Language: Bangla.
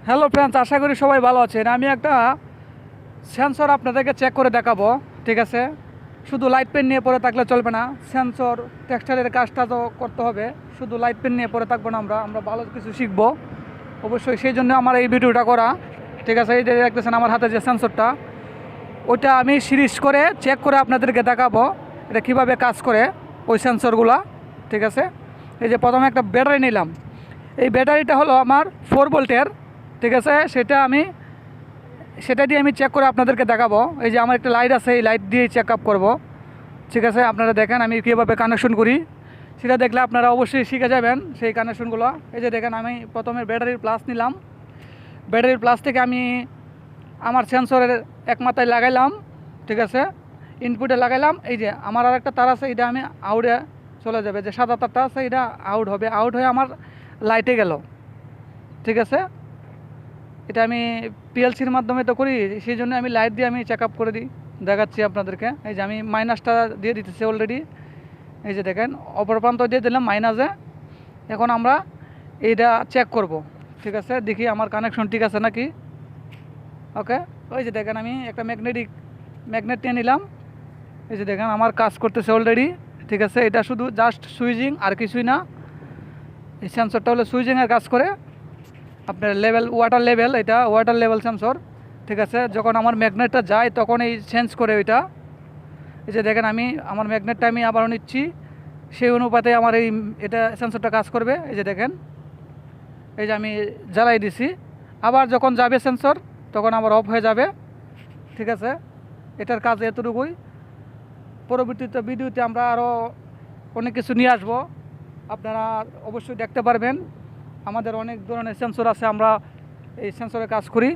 হ্যালো ফ্রেন্ডস, আশা করি সবাই ভালো আছেন। আমি একটা সেন্সর আপনাদেরকে চেক করে দেখাবো, ঠিক আছে? শুধু লাইট পেন নিয়ে পড়ে থাকলে চলবে না, সেন্সর টেক্সটাইলের কাজটা তো করতে হবে। শুধু লাইট পেন নিয়ে পড়ে থাকবো না, আমরা ভালো কিছু শিখবো অবশ্যই। সেই জন্য আমার এই ভিডিওটা করা, ঠিক আছে? এই যে দেখতেছেন আমার হাতে যে সেন্সরটা, ওইটা আমি সিরিজ করে চেক করে আপনাদেরকে দেখাবো এটা কীভাবে কাজ করে ওই সেন্সরগুলা, ঠিক আছে? এই যে প্রথমে একটা ব্যাটারি নিলাম। এই ব্যাটারিটা হলো আমার 4 ভোল্টের, ঠিক আছে? সেটা দিয়ে আমি চেক করে আপনাদেরকে দেখাবো। এই যে আমার একটা লাইট আছে, এই লাইট দিয়ে চেক আপ করবো, ঠিক আছে? আপনারা দেখেন আমি কীভাবে কানেকশন করি, সেটা দেখলে আপনারা অবশ্যই শিখে যাবেন সেই কানেকশনগুলো। এই যে দেখেন আমি প্রথমে ব্যাটারির প্লাস নিলাম। ব্যাটারির প্লাস থেকে আমি আমার সেন্সরের এক মাথায় লাগাইলাম, ঠিক আছে? ইনপুটে লাগাইলাম। এই যে আমার আর একটা তার আছে, এটা আমি আউটে চলে যাবে, যে সাদা তারটা আছে এটা আউট হবে, আউট হয়ে আমার লাইটে গেল, ঠিক আছে? এটা আমি পিএলসির মাধ্যমে তো করি, সেই জন্য আমি লাইট দিয়ে আমি চেক আপ করে দিই, দেখাচ্ছি আপনাদেরকে। এই যে আমি মাইনাসটা দিয়ে দিতেছি অলরেডি, এই যে দেখেন অপর প্রান্ত দিয়ে দিলাম মাইনাসে। এখন আমরা এইটা চেক করব, ঠিক আছে? দেখি আমার কানেকশন ঠিক আছে নাকি। ওকে, ওই যে দেখেন আমি একটা ম্যাগনেট নিয়ে নিলাম। এই যে দেখেন আমার কাজ করতেছে অলরেডি, ঠিক আছে? এটা শুধু জাস্ট সুইচিং আর কিছুই না। এই সেন্সরটা হলো সুইচিংয়ের কাজ করে, আপনার ওয়াটার লেভেল, এটা ওয়াটার লেভেল সেন্সর, ঠিক আছে? যখন আমার ম্যাগনেটটা যায় তখন এই চেঞ্জ করে ওইটা। এই যে দেখেন আমি আমার ম্যাগনেটটা আমি আবারও নিচ্ছি, সেই অনুপাতে আমার এটা সেন্সরটা কাজ করবে। এই যে দেখেন এই যে আমি জ্বালাই দিছি, আবার যখন যাবে সেন্সর তখন আবার অফ হয়ে যাবে, ঠিক আছে? এটার কাজ এতটুকুই। পরবর্তীতে ভিডিওতে আমরা আরও অনেক কিছু নিয়ে আসবো, আপনারা অবশ্যই দেখতে পারবেন। আমাদের অনেক ধরনের সেন্সর আছে, আমরা এই সেন্সরে কাজ করি।